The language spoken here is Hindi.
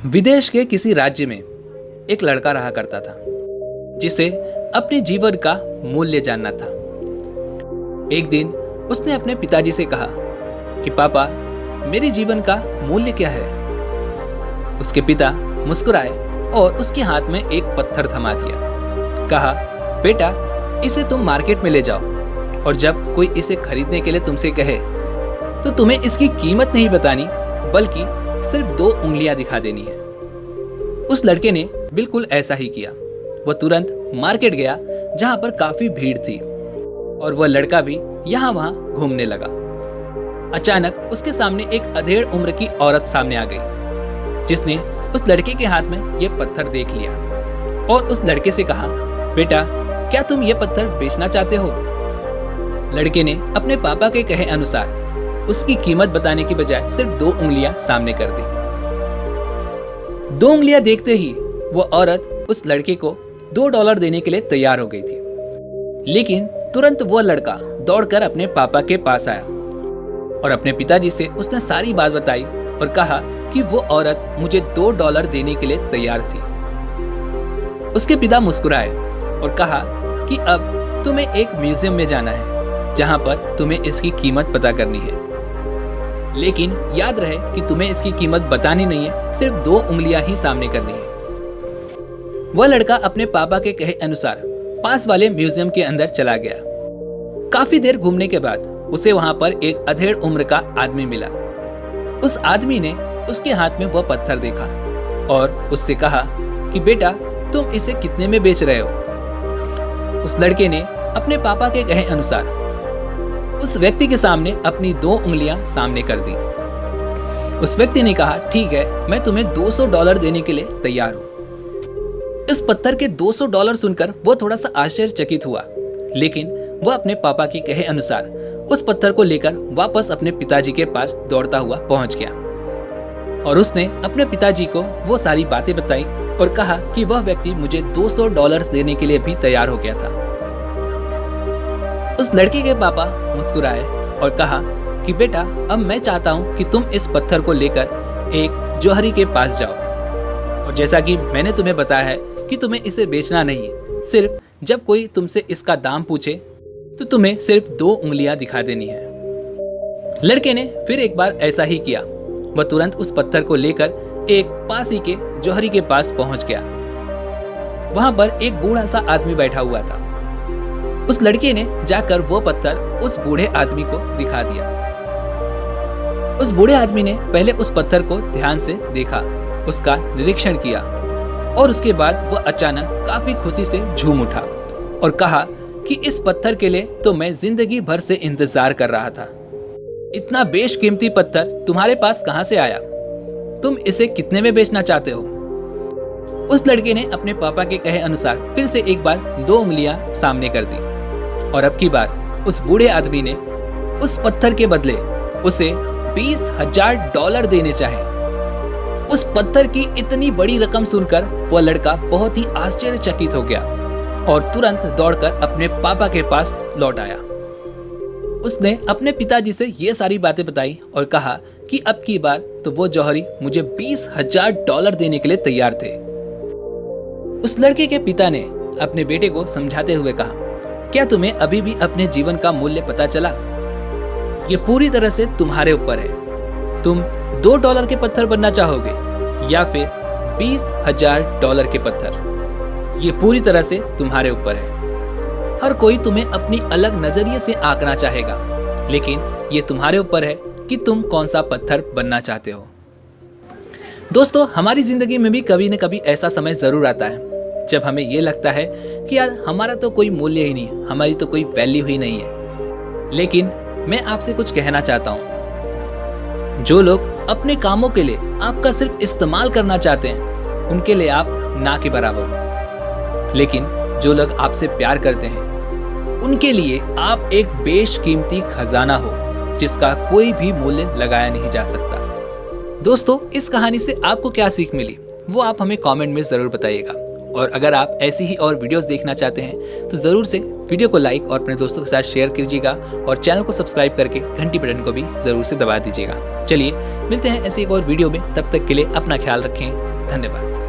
विदेश के किसी राज्य में एक लड़का रहा करता था जिसे अपने जीवन का मूल्य जानना था। एक दिन उसने अपने पिताजी से कहा कि पापा, मेरे जीवन का मूल्य क्या है। उसके पिता मुस्कुराए और उसके हाथ में एक पत्थर थमा दिया। कहा, बेटा, इसे तुम मार्केट में ले जाओ और जब कोई इसे खरीदने के लिए तुमसे कहे तो तुम्हें इसकी कीमत नहीं बतानी बल्कि सिर्फ 2 उंगलियां दिखा देनी है। उस लड़के ने बिल्कुल ऐसा ही किया। वह तुरंत मार्केट गया जहां पर काफी भीड़ थी और वह लड़का भी यहाँ वहां घूमने लगा। अचानक उसके सामने एक अधेड़ उम्र की औरत सामने आ गई जिसने उस लड़के के हाथ में यह पत्थर देख लिया और उस लड़के से कहा, बेटा, क्या तुम ये पत्थर बेचना चाहते हो? लड़के ने अपने पापा के कहे अनुसार उसकी कीमत बताने की बजाय सिर्फ 2 उंगलियां सामने कर दी। 2 उंगलियां देखते ही वो औरत उस लड़के को $2 देने के लिए तैयार हो गई थी। लेकिन तुरंत वो लड़का दौड़कर अपने पापा के पास आया और अपने पिताजी से उसने सारी बात बताई और कहा कि वो औरत मुझे $2 देने के लिए तैयार थी। उसके पिता मुस्कुराए और कहा कि अब तुम्हें एक म्यूजियम में जाना है जहां पर तुम्हें इसकी कीमत पता करनी है, लेकिन याद रहे कि तुम्हें इसकी कीमत बतानी नहीं है, सिर्फ 2 उंगलियां ही सामने करनी है। वह लड़का अपने पापा के कहे अनुसार पास वाले म्यूजियम के अंदर चला गया। काफी देर घूमने के बाद उसे वहां पर एक अधेड़ उम्र का आदमी मिला। उस आदमी ने उसके हाथ में वह पत्थर देखा और उससे कहा कि बेटा, तुम इसे कितने में बेच रहे हो? उस लड़के ने अपने पापा के कहे अनुसार उस व्यक्ति के सामने अपनी 2 उंगलियां सामने कर दी। उस व्यक्ति ने कहा, ठीक है, मैं तुम्हें $200 देने के लिए तैयार हूं। इस पत्थर के $200 सुनकर वो थोड़ा सा आश्चर्यचकित हुआ, लेकिन वह अपने पापा के कहे अनुसार उस पत्थर को लेकर वापस अपने पिताजी के पास दौड़ता हुआ पहुंच गया और उसने अपने पिताजी को वो सारी बातें बताई और कहा कि वह व्यक्ति मुझे $200 देने के लिए भी तैयार हो गया था। उस लड़के के पापा मुस्कुराए और कहा कि बेटा, अब मैं चाहता हूं कि तुम इस पत्थर को लेकर एक जोहरी के पास जाओ और जैसा कि मैंने तुम्हें बताया है कि तुम्हें इसे बेचना नहीं, सिर्फ जब कोई तुमसे इसका दाम पूछे तो तुम्हें सिर्फ 2 उंगलियां दिखा देनी है। लड़के ने फिर एक बार ऐसा ही किया। वह तुरंत उस पत्थर को लेकर एक पास ही के जोहरी के पास पहुंच गया। वहां पर एक बूढ़ा सा आदमी बैठा हुआ था। उस लड़के ने जाकर वो पत्थर उस बूढ़े आदमी को दिखा दिया। उस बूढ़े आदमी ने पहले उस पत्थर को ध्यान से देखा, उसका निरीक्षण किया और उसके बाद वह अचानक काफी खुशी से झूम उठा और कहा कि इस पत्थर के लिए तो मैं जिंदगी भर से इंतजार कर रहा था। इतना बेशकीमती पत्थर तुम्हारे पास कहां से आया? तुम इसे कितने में बेचना चाहते हो? उस लड़के ने अपने पापा के कहे अनुसार फिर से एक बार 2 उंगलियां सामने कर दी और अब की बार उस बूढ़े आदमी ने उस पत्थर के बदले उसे $20,000 देने चाहे। उस पत्थर की इतनी बड़ी रकम सुनकर वह लड़का बहुत ही आश्चर्यचकित हो गया और तुरंत दौड़कर अपने पापा के पास लौट आया। उसने अपने पिताजी से ये सारी बातें बताई और कहा कि अब की बार तो वो जौहरी मुझे $20,000 देने के लिए तैयार थे। उस लड़के के पिता ने अपने बेटे को समझाते हुए कहा, क्या तुम्हें अभी भी अपने जीवन का मूल्य पता चला? ये पूरी तरह से तुम्हारे ऊपर है। तुम $2 के पत्थर बनना चाहोगे या फिर $20,000 के पत्थर? ये पूरी तरह से तुम्हारे ऊपर है। हर कोई तुम्हें अपनी अलग नजरिए से आंकना चाहेगा, लेकिन ये तुम्हारे ऊपर है कि तुम कौन सा पत्थर बनना चाहते हो। दोस्तों, हमारी जिंदगी में भी कभी न कभी ऐसा समय जरूर आता है जब हमें ये लगता है कि यार, हमारा तो कोई मूल्य ही नहीं, हमारी तो कोई वैल्यू ही नहीं है। लेकिन मैं आपसे कुछ कहना चाहता हूँ, जो लोग अपने कामों के लिए आपका सिर्फ इस्तेमाल करना चाहते हैं, उनके लिए आप ना के बराबर हो। लेकिन जो लोग आपसे प्यार करते हैं, उनके लिए आप एक बेशकीमती खजाना हो जिसका कोई भी मूल्य लगाया नहीं जा सकता। दोस्तों, इस कहानी से आपको क्या सीख मिली वो आप हमें कमेंट में ज़रूर बताइएगा। और अगर आप ऐसी ही और वीडियोस देखना चाहते हैं तो ज़रूर से वीडियो को लाइक और अपने दोस्तों के साथ शेयर कीजिएगा और चैनल को सब्सक्राइब करके घंटी बटन को भी ज़रूर से दबा दीजिएगा। चलिए मिलते हैं ऐसी एक और वीडियो में, तब तक के लिए अपना ख्याल रखें। धन्यवाद।